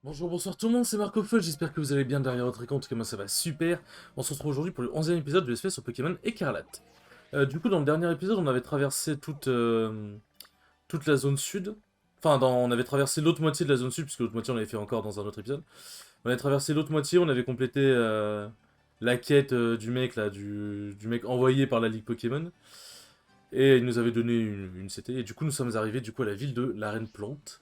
Bonjour, bonsoir tout le monde, c'est Marco Feu, j'espère que vous allez bien derrière votre écran, en tout cas moi ça va super. On se retrouve aujourd'hui pour le 11e épisode de l'espèce sur Pokémon Écarlate. Du coup dans le dernier épisode on avait traversé toute la zone sud. Enfin on avait traversé l'autre moitié de la zone sud, puisque l'autre moitié on l'avait fait encore dans un autre épisode. On avait traversé l'autre moitié, on avait complété la quête du mec là, du mec envoyé par la Ligue Pokémon. Et il nous avait donné une CT, et du coup nous sommes arrivés du coup à la ville de l'Arène Plante.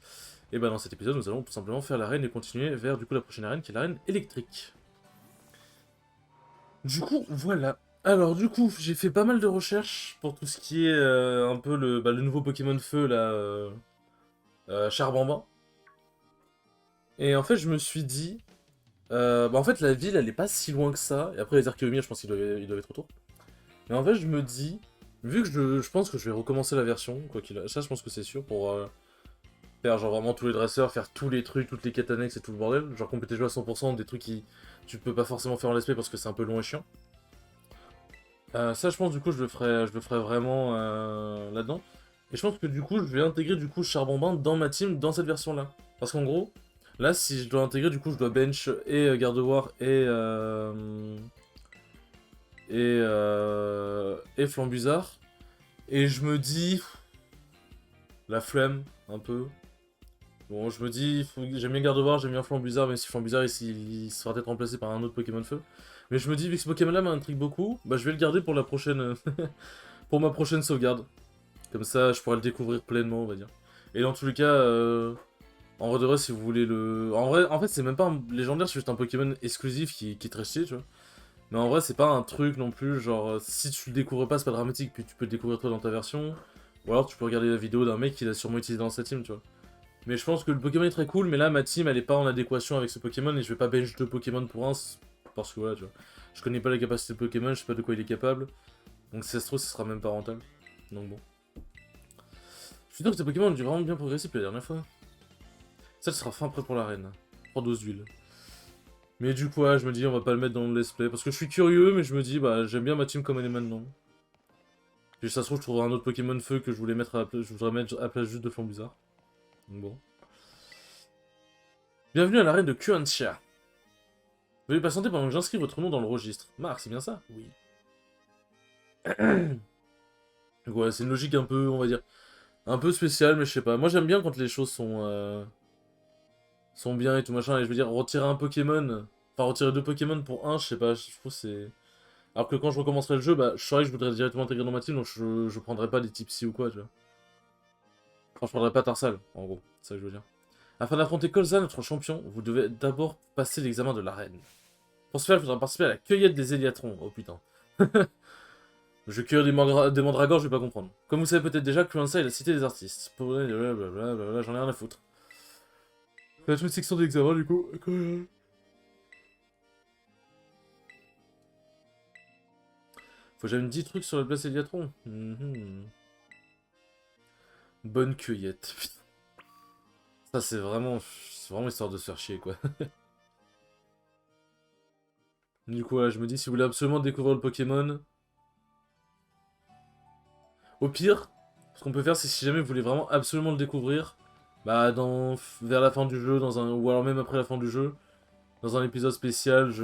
Et bah dans cet épisode, nous allons tout simplement faire l'arène et continuer vers du coup la prochaine arène qui est l'arène électrique. Du coup, voilà. Alors du coup, j'ai fait pas mal de recherches pour tout ce qui est un peu le nouveau Pokémon Feu là, Charbamba. Et en fait, je me suis dit, en fait la ville elle est pas si loin que ça. Et après les Archéomières, je pense qu'ils doivent être autour. Mais en fait, je me dis, vu que je pense que je vais recommencer la version, quoi qu'il a, ça je pense que c'est sûr pour faire genre vraiment tous les dresseurs, faire tous les trucs, toutes les quêtes annexes et tout le bordel. Genre compléter le jeu à 100%, des trucs qui tu peux pas forcément faire en let's play parce que c'est un peu long et chiant. Ça je pense du coup je le ferai vraiment là-dedans. Et je pense que du coup je vais intégrer du coup Charbonbin dans ma team dans cette version là. Parce qu'en gros, là si je dois intégrer du coup je dois bench et Gardevoir et Flambuzard. Et je me dis, la flemme un peu. Bon, je me dis, j'aime bien Gardevoir, j'aime bien Flambuzard, même si Flambuzard il sera peut-être remplacé par un autre Pokémon Feu. Mais je me dis, vu que ce Pokémon-là m'intrigue beaucoup, bah je vais le garder pour la prochaine, pour ma prochaine sauvegarde. Comme ça, je pourrai le découvrir pleinement, on va dire. Et dans tous les cas, en vrai de vrai, si vous voulez le... En vrai, en fait, c'est même pas un légendaire, c'est juste un Pokémon exclusif qui est très stylé, tu vois. Mais en vrai, c'est pas un truc non plus, genre, si tu le découvres pas, c'est pas dramatique, puis tu peux le découvrir toi dans ta version. Ou alors tu peux regarder la vidéo d'un mec qui l'a sûrement utilisé dans sa team, tu vois. Mais je pense que le Pokémon est très cool, mais là ma team elle est pas en adéquation avec ce Pokémon et je vais pas bench deux Pokémon pour un parce que voilà, tu vois. Je connais pas la capacité de Pokémon, je sais pas de quoi il est capable. Donc si ça se trouve, ce sera même pas rentable. Donc bon. Je suis sûr que ces Pokémon ont dû vraiment bien progresser depuis la dernière fois. Ça, sera fin prêt pour l'arène. 3 doses d'huile. Mais du coup, ouais, je me dis, on va pas le mettre dans le let's play parce que je suis curieux, mais je me dis, bah j'aime bien ma team comme elle est maintenant. Puis ça se trouve, je trouverai un autre Pokémon feu que je voulais mettre à la place, je voudrais mettre à la place juste de Flambuzard. Donc bon. Bienvenue à l'arène de Kuantia. Veuillez patienter pendant que j'inscris votre nom dans le registre. Marc, c'est bien ça? Oui. Donc ouais, c'est une logique un peu, on va dire, un peu spéciale, mais je sais pas. Moi j'aime bien quand les choses sont bien et tout machin. Et je veux dire, retirer un Pokémon, enfin retirer deux Pokémon pour un, je sais pas, je trouve c'est... Alors que quand je recommencerai le jeu, bah je saurais que je voudrais directement intégrer dans ma team, donc je prendrais pas des types psy ou quoi, tu vois. Enfin, je prendrais pas Tarsal, en gros, c'est ça que je veux dire. Afin d'affronter Colza, notre champion, vous devez d'abord passer l'examen de l'arène. Pour ce faire, il faudra participer à la cueillette des Éliatrons. Oh putain. Je cueille des mandragores, je vais pas comprendre. Comme vous savez peut-être déjà, Cluensa est la cité des artistes. Blablabla, j'en ai rien à foutre. C'est la toute section d'examen du coup. Faut que j'aime 10 trucs sur la place Eliatron. Bonne cueillette. Putain. Ça c'est vraiment histoire de se faire chier quoi. Du coup, ouais, je me dis, si vous voulez absolument découvrir le Pokémon, au pire, ce qu'on peut faire, c'est si jamais vous voulez vraiment absolument le découvrir, bah vers la fin du jeu, ou alors même après la fin du jeu, dans un épisode spécial, enfin,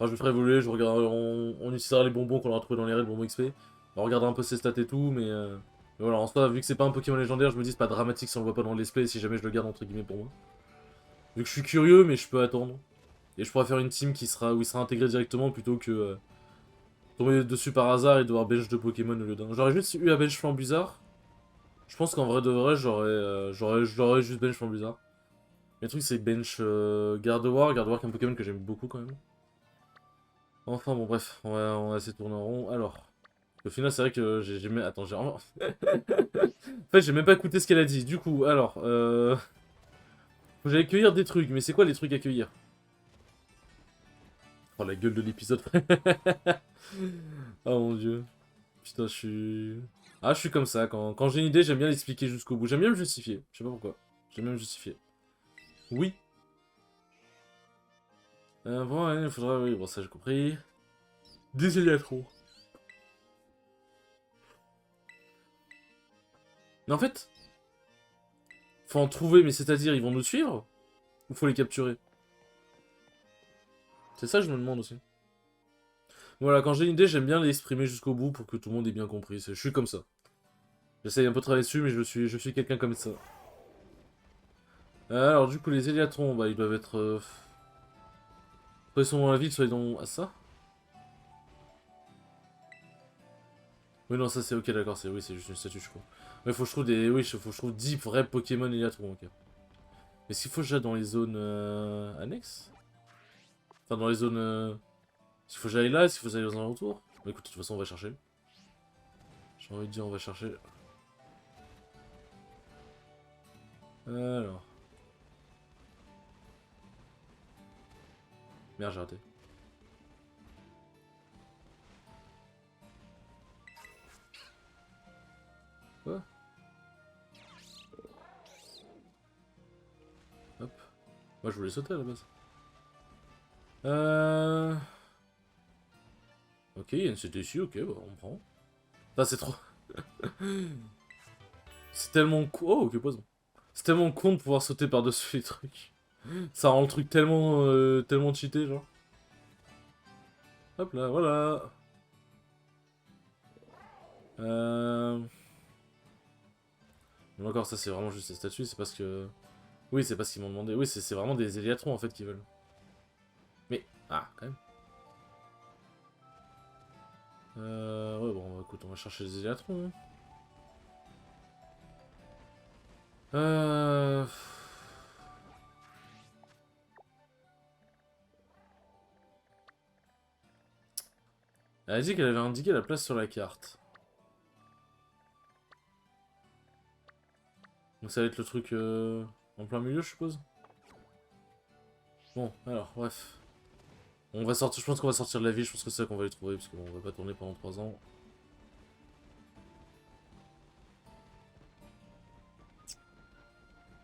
je me ferai évoluer, on utilisera les bonbons qu'on aura trouvé dans les raids, les bonbons XP. On regardera un peu ses stats et tout, mais voilà, en soi, vu que c'est pas un Pokémon légendaire, je me dis c'est pas dramatique si on le voit pas dans le let's play, si jamais je le garde entre guillemets pour moi. Vu que je suis curieux, mais je peux attendre. Et je pourrais faire une team où il sera intégré directement plutôt que tomber dessus par hasard et devoir bench de Pokémon au lieu d'un. J'aurais juste eu à bench Flambuzard. Je pense qu'en vrai de vrai, j'aurais juste bench Flambuzard. Mais le truc, c'est bench Gardevoir. Gardevoir, qui est un Pokémon que j'aime beaucoup quand même. Enfin bon, bref, on va essayer de tourner en rond. Alors, au final, c'est vrai que j'ai même. Attends, j'ai vraiment. En fait, j'ai même pas écouté ce qu'elle a dit. Du coup, alors, faut que j'aille cueillir des trucs. Mais c'est quoi les trucs à cueillir? Oh, la gueule de l'épisode. Oh mon dieu. Putain, je suis. Ah, je suis comme ça. Quand j'ai une idée, j'aime bien l'expliquer jusqu'au bout. J'aime bien me justifier. Je sais pas pourquoi. J'aime bien me justifier. Oui. Bon, ouais, il faudra. Oui, bon, ça j'ai compris. Des éliatrons. Mais en fait, faut en trouver, mais c'est-à-dire, ils vont nous suivre? Ou faut les capturer? C'est ça que je me demande aussi. Voilà, quand j'ai une idée, j'aime bien l'exprimer jusqu'au bout pour que tout le monde ait bien compris. Je suis comme ça. J'essaye un peu de travailler dessus, mais je suis quelqu'un comme ça. Alors du coup, les Éliatrons, bah ils doivent être... Soit ils sont dans la ville, soit ils sont... Ah ça? Oui, non, ça c'est ok, d'accord, oui, c'est juste une statue, je crois. Mais faut que je trouve des... Oui, faut que je trouve 10 vrais Pokémon Éliatrons, ok. Est-ce qu'il faut que j'aille dans les zones annexes? Enfin, dans les zones... Est-ce qu'il faut que j'aille là? Est-ce qu'il faut que j'aille dans un retour? Bah écoute, de toute façon, on va chercher. J'ai envie de dire, on va chercher. Alors... Merde, j'ai raté. Quoi? Hop. Moi, je voulais sauter à la base. Ok, il y a une CT ici, ok, bah on prend. Ah, c'est trop... C'est tellement con... Oh, ok, poison. C'est tellement con de pouvoir sauter par-dessus les trucs. Ça rend le truc tellement... tellement cheaté, genre. Hop là, voilà. Mais encore, ça, c'est vraiment juste ces statues, c'est parce que... Oui, c'est parce qu'ils m'ont demandé. Oui, c'est vraiment des Éliatrons, en fait, qui veulent. Mais... Ah, quand même. Ouais, bon, écoute, on va chercher les Éliatrons. Hein. Euh... Elle a dit qu'elle avait indiqué la place sur la carte. Donc ça va être le truc en plein milieu, je suppose. Bon, alors, bref. On va sortir, je pense qu'on va sortir de la ville, je pense que c'est ça qu'on va les trouver, parce qu'on va pas tourner pendant 3 ans.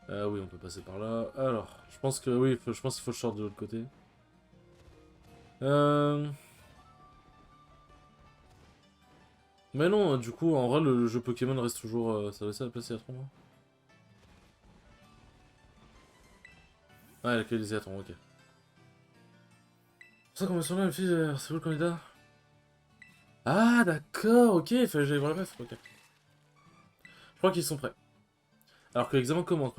Ah oui, on peut passer par là. Alors, je pense que oui, je pense qu'il faut que je sorte de l'autre côté. Mais non, du coup, en vrai, le jeu Pokémon reste toujours... ça va la place Éliatron, là. Ah, elle accueille les Éliatrons, ok. C'est ça qu'on va sur là, une fille, c'est où le candidat? Ah, d'accord, ok, il fallait que j'aille voir la meuf, ok. Je crois qu'ils sont prêts. Alors que l'examen commence.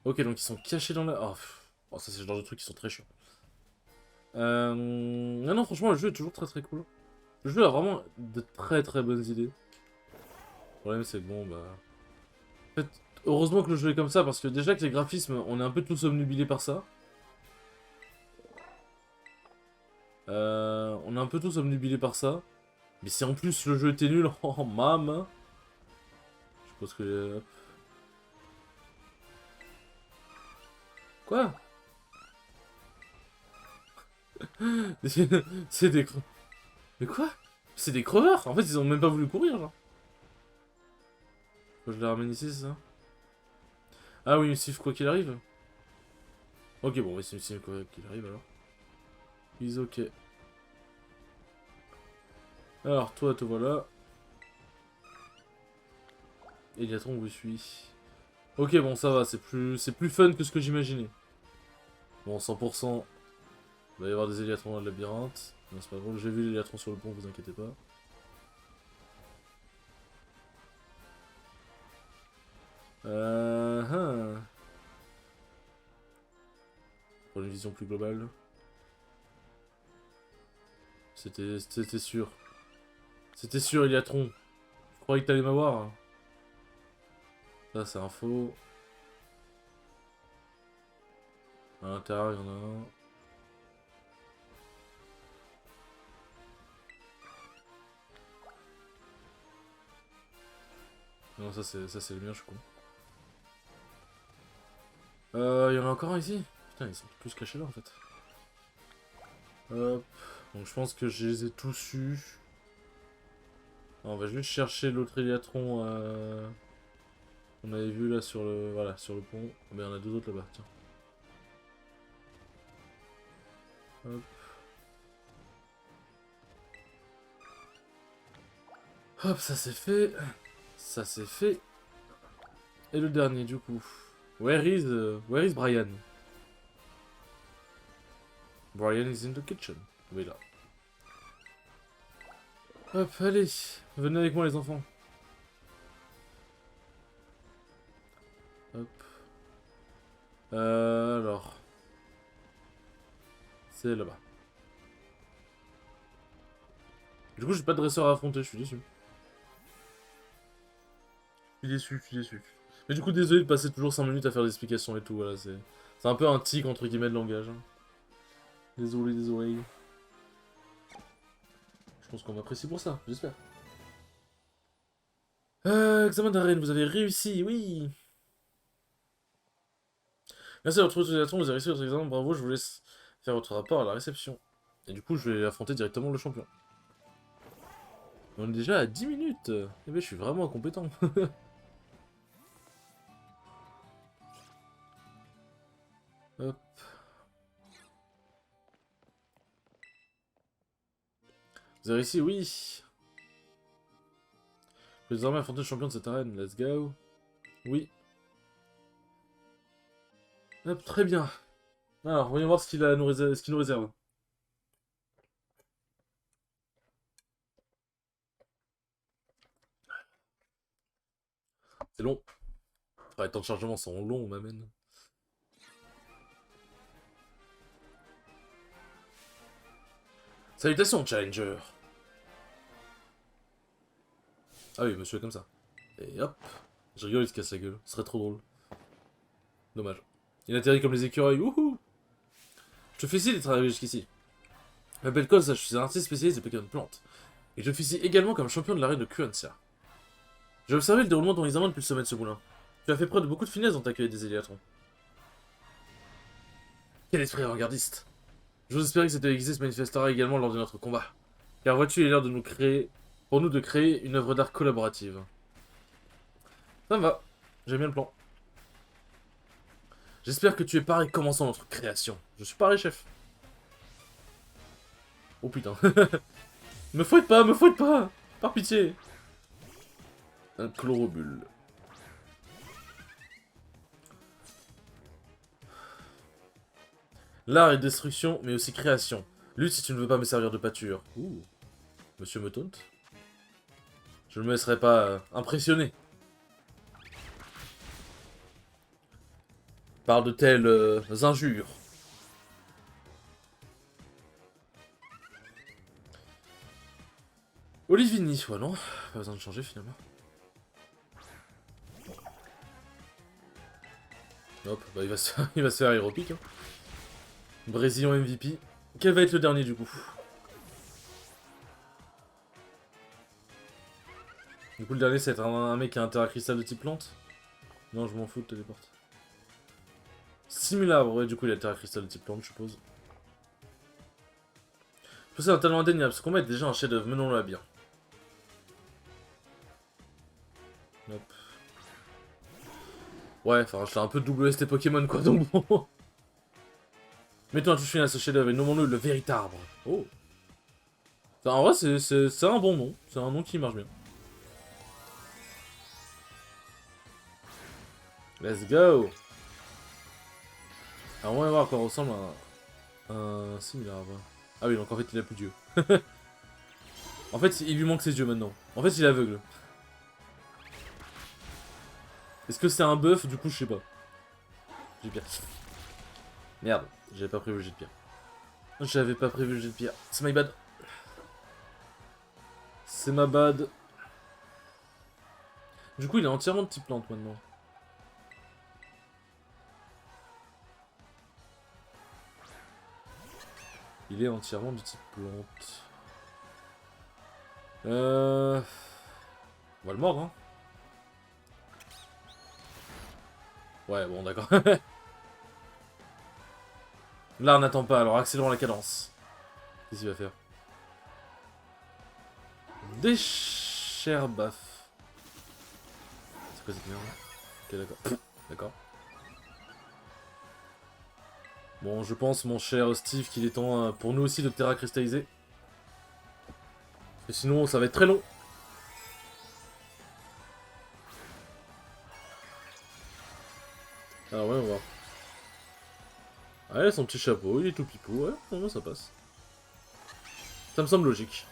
Ok, donc ils sont cachés dans la... Oh, oh, ça c'est le genre de trucs qui sont très chiants. Non, non, franchement, le jeu est toujours très très cool. Le jeu a vraiment de très très bonnes idées. Le problème c'est que bon, bah... En fait, heureusement que le jeu est comme ça, parce que déjà que les graphismes, on est un peu tous obnubilés par ça. On est un peu tous obnubilés par ça. Mais si en plus le jeu était nul, oh mam. Je suppose que... Quoi? C'est des... Mais quoi? C'est des creveurs. En fait, ils ont même pas voulu courir, genre. Faut que je les ramène ici, c'est ça? Ah oui, Steve, quoi qu'il arrive. Ok, bon, oui, c'est Steve, quoi qu'il arrive, alors. Is ok. Alors, toi, te voilà. Eliatron, où je suis. Ok, bon, ça va, c'est plus fun que ce que j'imaginais. Bon, 100%. Il va y avoir des Eliatrons dans le labyrinthe. Non, c'est pas drôle, j'ai vu les Eliatrons sur le pont, vous inquiétez pas. Hein. Pour une vision plus globale. C'était sûr. C'était sûr, Eliatron. Je croyais que t'allais m'avoir. Ça, c'est un faux. À l'intérieur, il y en a un. Non, ça c'est le mien, je suis con. Il y en a encore un ici? Putain, ils sont plus cachés là en fait. Hop. Donc je pense que je les ai tous eus. On va juste chercher l'autre Éliatron qu'on avait vu là sur le, voilà, sur le pont. Mais il y en a deux autres là-bas, tiens. Hop. Hop, ça c'est fait. Ça c'est fait. Et le dernier du coup. Where is Brian? Brian is in the kitchen. Oui, là. Hop, allez. Venez avec moi, les enfants. Hop. Alors. C'est là-bas. Du coup, j'ai pas de dresseur à affronter, je suis déçu. Je suis déçu. Mais du coup, désolé de passer toujours 5 minutes à faire des explications et tout, voilà, c'est un peu un tic, entre guillemets, de langage. Hein. Désolé. Je pense qu'on m'apprécie pour ça, j'espère. Examen d'arène, vous avez réussi, oui. Merci d'avoir trouvé tous les atouts, vous avez réussi votre examen, bravo, je vous laisse faire votre rapport à la réception. Et du coup, je vais affronter directement le champion. On est déjà à 10 minutes. Eh ben, je suis vraiment incompétent. Hop. Vous avez réussi, oui. Je vais désormais affronter le champion de cette arène, let's go. Oui. Hop, très bien. Alors, voyons voir ce qu'il nous réserve. C'est long. Enfin, les temps de chargement sont longs, on m'amène. Salutations, Challenger. Ah oui, monsieur est comme ça. Et hop. Je rigole, il se casse la gueule. Ce serait trop drôle. Dommage. Il atterrit comme les écureuils. Wouhou. Je te félicite d'être arrivé jusqu'ici. Je m'appelle Koz, je suis un artiste spécialiste des Pokémon plantes. Et je officie également comme champion de l'arène de Kuanxia. J'ai observé le déroulement de ton examen depuis le sommet de ce moulin. Tu as fait preuve de beaucoup de finesse dans t'accueillir des Éliatrons. Quel esprit avant-gardiste. J'ose espérer que cette église se manifestera également lors de notre combat. Car vois-tu, il est l'heure de nous créer... Pour nous de créer une œuvre d'art collaborative. Ça me va. J'aime bien le plan. J'espère que tu es paré commençant notre création. Je suis paré, chef. Oh putain. Me fouette pas, me fouette pas. Par pitié. Un chlorobule. L'art est destruction, mais aussi création. Lutte si tu ne veux pas me servir de pâture. Ouh. Monsieur me taunte. Je ne me laisserai pas impressionner par de telles injures. Olivini, ouais non, pas besoin de changer finalement. Hop, bah il va se faire aéropique. Hein. Brésilien MVP. Quel va être le dernier du coup? Du coup le dernier c'est un mec qui a un terrain cristal de type plante? Non je m'en fous de téléporte. Simulabre, ouais du coup il a le terrain cristal de type plante je suppose. C'est un talent indéniable, ce combat est déjà un chef-d'œuvre, menons-le à bien. Hop. Ouais, enfin je l'ai un peu WST Pokémon quoi donc bon. Mettons un touche final à ce chef-d'œuvre et nommons-le le véritable. Oh. En vrai c'est un bon nom, c'est un nom qui marche bien. Let's go. Alors on va voir à quoi ressemble un simulabre. Ah oui, donc en fait il a plus d'yeux. En fait il lui manque ses yeux maintenant. En fait il est aveugle. Est-ce que c'est un buff? Du coup je sais pas. J'ai pierre. Merde, j'avais pas prévu le jet de pierre. J'avais pas prévu le jet de pierre. C'est my bad. C'est ma bad. Du coup il est entièrement de type plante maintenant. Il est entièrement de type plante. On va le mordre, hein. Ouais, bon, d'accord. Là, on n'attend pas, alors accélérons la cadence. Qu'est-ce qu'il va faire? Décherbaf. C'est quoi cette merde? Ok, d'accord. D'accord. Bon, je pense, mon cher Steve, qu'il est temps pour nous aussi de terra cristalliser. Et sinon, ça va être très long. Ouais, son petit chapeau, il est tout pipou, ouais, non, ça passe. Ça me semble logique.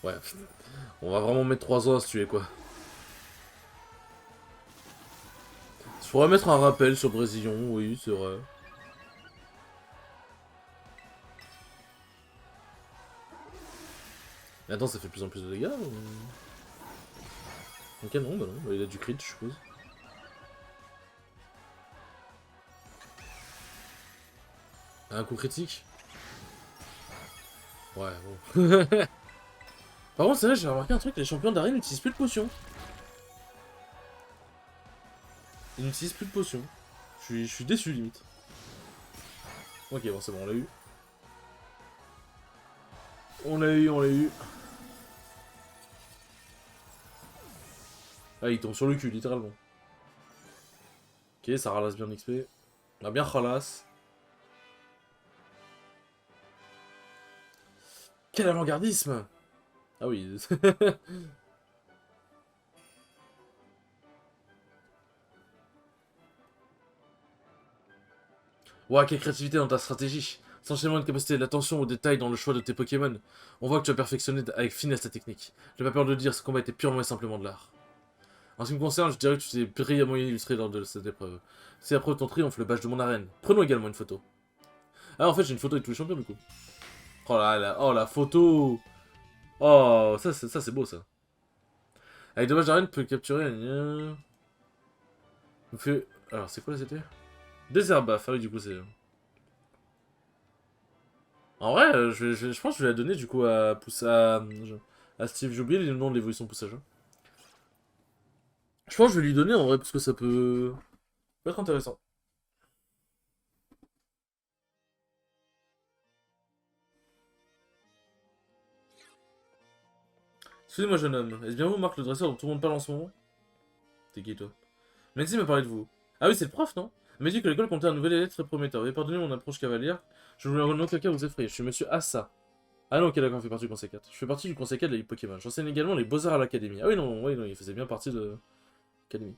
Ouais, on va vraiment mettre 3 ans à se tuer, quoi. Je pourrais mettre un rappel sur Brésillon, oui, c'est vrai. Mais attends, ça fait de plus en plus de dégâts ou... Ok, non, bah non, bah il a du crit, je suppose. Un coup critique. Ouais, bon. Par contre, c'est vrai, j'ai remarqué un truc, les champions d'arène n'utilisent plus de potions. Ils n'utilisent plus de potions. Je suis déçu, limite. Ok, bon, c'est bon, on l'a eu. On l'a eu, on l'a eu. Ah, il tombe sur le cul, littéralement. Ok, ça ralasse bien l'XP. On a bien ralasse. Quel avant-gardisme! Ah oui. Ouah, quelle créativité dans ta stratégie. Essentiellement une capacité d'attention aux détails dans le choix de tes Pokémon. On voit que tu as perfectionné avec finesse ta technique. J'ai pas peur de le dire, ce combat était purement et simplement de l'art. En ce qui me concerne, je dirais que tu t'es brillamment illustré lors de cette épreuve. C'est la preuve de ton triomphe, le badge de mon arène. Prenons également une photo. Ah, en fait, j'ai une photo avec tous les champions, du coup. Oh là là, oh la photo. Oh, ça c'est beau, ça. Avec deux badges d'arène, tu peux capturer un... Alors, c'est quoi là, c'était Désherbaf, ah oui, du coup, c'est... En vrai, je pense que je vais la donner, du coup, à Steve. J'ai oublié le nom de l'évolution poussage. Je pense que je vais lui donner, en vrai, parce que ça peut être intéressant. Excusez-moi, jeune homme. Est-ce bien vous, Marc, le dresseur dont tout le monde parle en ce moment? T'es qui, toi? Menzi m'a parlé de vous. Ah oui, c'est le prof, non? Il m'a dit que l'école comptait un nouvel élève très prometteur. Veuillez pardonner mon approche cavalière. Je voulais en aucun cas vous effrayer. Je suis monsieur Assa. Ah non, ok, d'accord, il fait partie du conseil 4. Je fais partie du conseil 4 de la Ligue Pokémon. J'enseigne également les beaux-arts à l'académie. Ah oui, non, il faisait bien partie de l'académie.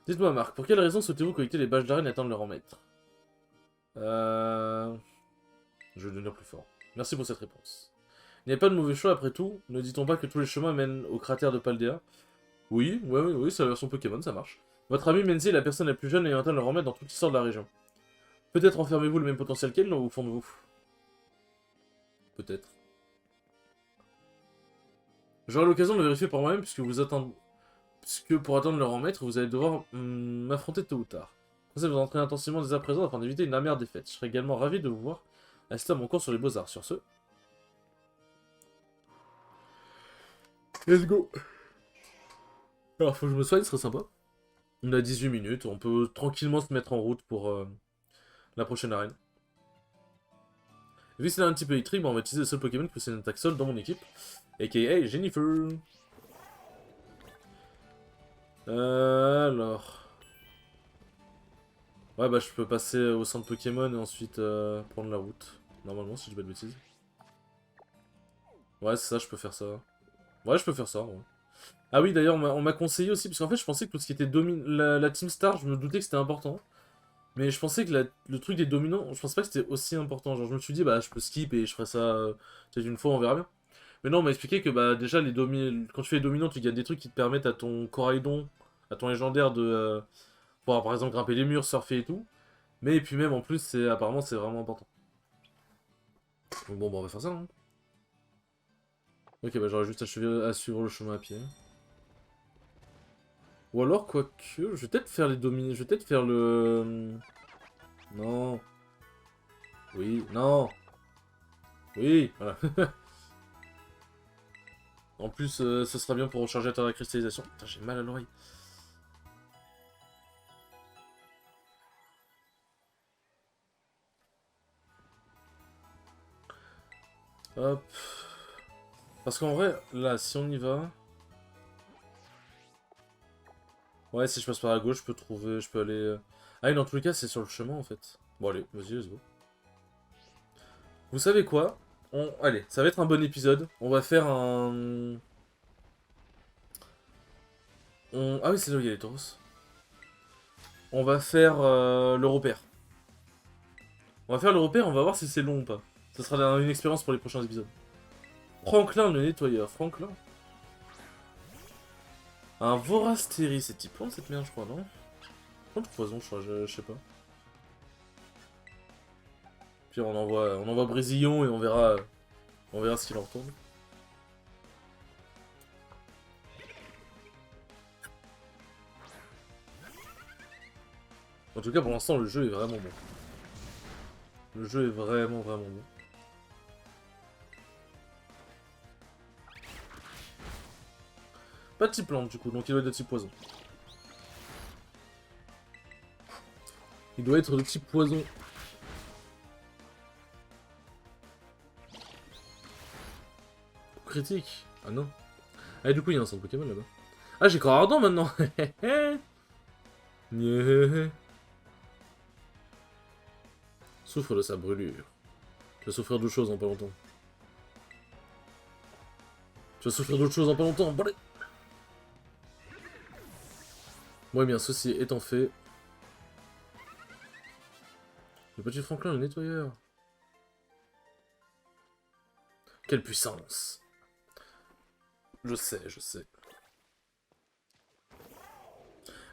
Dites-moi, Marc, pour quelle raison souhaitez-vous collecter les badges d'arène et atteindre leur en maître? Euh... Je vais devenir plus fort. Merci pour cette réponse. Il n'y a pas de mauvais choix après tout. Ne dit-on pas que tous les chemins mènent au cratère de Paldea? Oui, oui, c'est la version Pokémon, ça marche. Votre ami Menzi est la personne la plus jeune ayant atteint le remède dans toute l'histoire de la région. Peut-être enfermez-vous le même potentiel qu'elle au fond de vous. Peut-être. J'aurai l'occasion de le vérifier par moi-même puisque pour atteindre le rang maître, vous allez devoir m'affronter tôt ou tard. Vous vous entraîner intensivement dès à présent afin d'éviter une amère défaite. Je serai également ravi de vous voir assister à mon cours sur les beaux-arts. Sur ce, let's go. Alors, faut que je me soigne, ce serait sympa. On a 18 minutes, on peut tranquillement se mettre en route pour la prochaine arène. Vu que c'est un type électrique, on va utiliser le seul Pokémon qui possède une attaque sol dans mon équipe, aka Jennifer. Alors... Ouais, bah je peux passer au centre Pokémon et ensuite prendre la route. Normalement, si je dis pas de bêtises. Ouais, c'est ça, je peux faire ça. Ouais, je peux faire ça, ouais. Ah oui, d'ailleurs, on m'a conseillé aussi, parce qu'en fait, je pensais que tout ce qui était la Team Star, je me doutais que c'était important. Mais je pensais que le truc des dominants, je pensais pas que c'était aussi important. Genre, je me suis dit, bah, je peux skip et je ferai ça peut-être une fois, on verra bien. Mais non, on m'a expliqué que, bah, déjà, quand tu fais les dominants, tu gagnes des trucs qui te permettent à ton Coraidon, à ton légendaire de pouvoir, par exemple, grimper les murs, surfer et tout. Mais et puis même, en plus, apparemment, c'est vraiment important. Donc bon, bah, on va faire ça, hein. Ok, bah, j'aurais juste à suivre le chemin à pied. Ou alors, quoique, je vais peut-être faire les dominés, je vais peut-être faire le... Non. Oui, non. Oui, voilà. En plus, ce sera bien pour recharger ta cristallisation. Putain, j'ai mal à l'oreille. Hop. Parce qu'en vrai, là, si on y va... Ouais, si je passe par la gauche, je peux trouver... Je peux aller... Ah oui, dans tous les cas, c'est sur le chemin, en fait. Bon, allez, vas-y, let's go. Vous savez quoi? Allez, ça va être un bon épisode. On va faire un... Ah oui, c'est là où il y a les tauros. On va faire le repère. On va faire le repère, on va voir si c'est long ou pas. Ça sera une expérience pour les prochains épisodes. Franklin, le nettoyeur. Franklin. Un Vorastéri, c'est type plante cette merde, je crois, non? Plante ou poison, je crois, je sais pas. Puis on envoie Brésillon et on verra ce qu'il en retourne. En tout cas, pour l'instant, le jeu est vraiment bon. Le jeu est vraiment bon. Pas de type plante du coup, donc il doit être de type poison. Il doit être de type poison. Critique. Ah non. Ah du coup il y a un centre Pokémon là-bas. Ah j'ai corps ardent maintenant. Souffre de sa brûlure. Tu vas souffrir d'autre chose en pas longtemps. Tu vas souffrir d'autre chose en pas longtemps. Bon, allez. Bon, eh bien, ceci étant fait. Le petit Franklin, le nettoyeur. Quelle puissance. Je sais.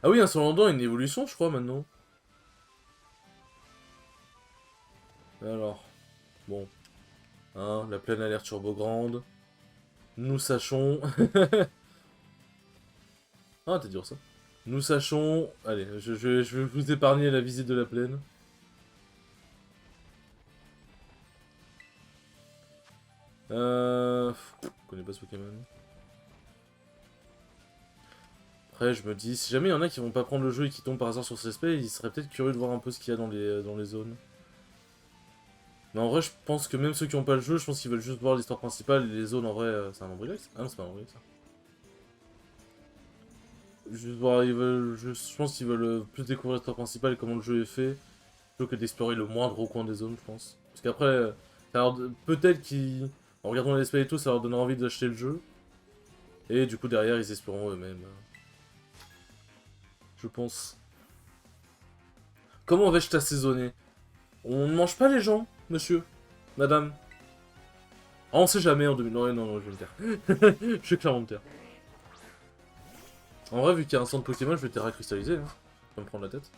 Ah oui, un Solandon a une évolution, je crois, maintenant. Alors. Bon. Hein, la plaine a l'air turbo grande. Nous sachons... ah, t'es dur ça. Nous sachons... Allez, je vais vous épargner la visite de la plaine. Je connais pas ce Pokémon. Après, je me dis, si jamais il y en a qui vont pas prendre le jeu et qui tombent par hasard sur cet aspect, ils seraient peut-être curieux de voir un peu ce qu'il y a dans les zones. Mais en vrai, je pense que même ceux qui ont pas le jeu, je pense qu'ils veulent juste voir l'histoire principale et les zones en vrai, c'est un Ambrylix. Ah non, c'est pas un Ambrylix ça. Juste voir, je pense qu'ils veulent plus découvrir l'histoire principale et comment le jeu est fait, plutôt que d'explorer le moindre coin des zones, je pense. Parce qu'après, peut-être qu'ils, en regardant les et tout, ça leur donnera envie d'acheter le jeu. Et du coup, derrière, ils exploreront eux-mêmes. Je pense. Comment vais-je t'assaisonner? On ne mange pas les gens, monsieur, madame. Ah, on sait jamais en 2000. Non, je vais me taire. Je vais clairement me taire. En vrai, vu qu'il y a un centre Pokémon, je vais terra cristalliser. Hein. Ça va me prendre la tête.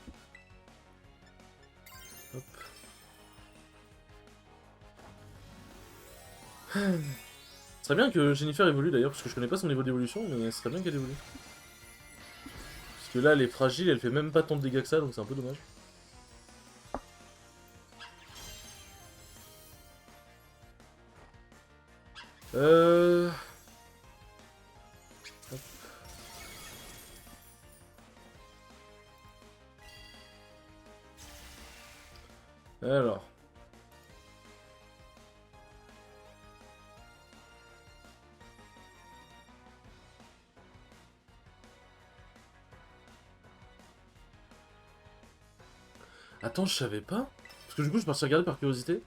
Hop. Ce serait bien que Jennifer évolue d'ailleurs, parce que je connais pas son niveau d'évolution, mais ce serait bien qu'elle évolue. Parce que là, elle est fragile, elle fait même pas tant de dégâts que ça, donc c'est un peu dommage. Hop. Alors. Attends, je savais pas. Parce que du coup, je suis parti regarder par curiosité.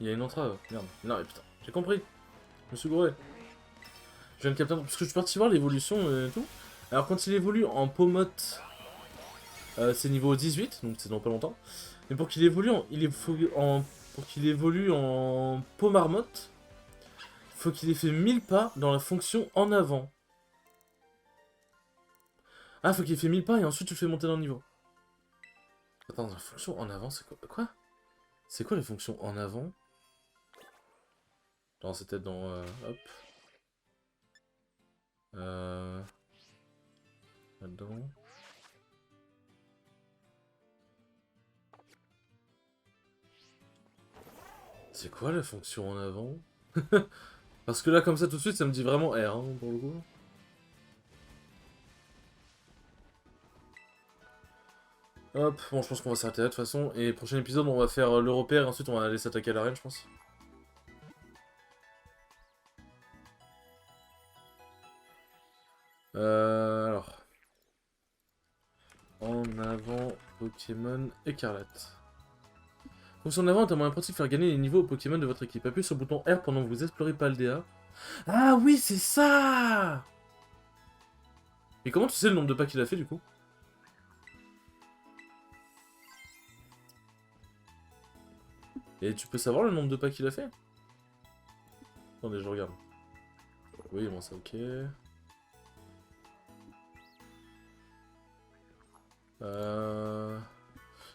Il y a une entrave. Merde. Non, mais putain, j'ai compris. Je me suis gouré. Je viens de capter. Parce que je suis parti voir l'évolution et tout. Alors, quand il évolue en Pomote, c'est niveau 18, donc c'est dans pas longtemps. Mais pour qu'il évolue pour qu'il évolue en Pomarmotte, faut qu'il ait fait 1000 pas dans la fonction en avant. Ah, faut qu'il ait fait 1000 pas et ensuite tu le fais monter dans le niveau. Attends, la fonction en avant, c'est quoi? Quoi? C'est quoi les fonctions en avant? Non, c'était dans... hop. Là-dedans. C'est quoi la fonction en avant? Parce que là, comme ça, tout de suite, ça me dit vraiment R, hein, pour le coup. Hop, bon, je pense qu'on va s'arrêter là, de toute façon. Et prochain épisode, on va faire le repère, et ensuite, on va aller s'attaquer à l'arène, je pense. Alors... En avant, Pokémon écarlate. Fonction en avant est un moyen pratique de faire gagner les niveaux aux Pokémon de votre équipe. Appuyez sur le bouton R pendant que vous explorez Paldea. Ah oui, c'est ça! Et comment tu sais le nombre de pas qu'il a fait, du coup? Et tu peux savoir le nombre de pas qu'il a fait? Attendez, je regarde. Oui, bon, ça, ok.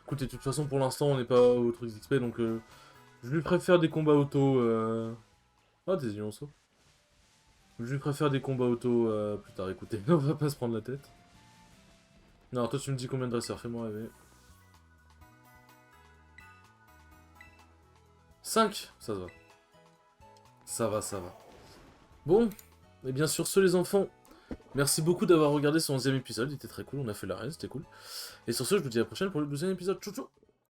Écoutez, de toute façon, pour l'instant, on n'est pas au truc XP, donc je lui préfère des combats auto. Ah, des lionceaux. Je lui préfère des combats auto plus tard. Écoutez, on va pas se prendre la tête. Non, toi, tu me dis combien de dresseurs? Fais-moi rêver. 5. Ça va. Ça va, ça va. Bon, et bien sur ce, les enfants, merci beaucoup d'avoir regardé ce 11e épisode. Il était très cool, on a fait la reine, c'était cool. Et sur ce, je vous dis à la prochaine pour le 12e épisode. Ciao, ciao!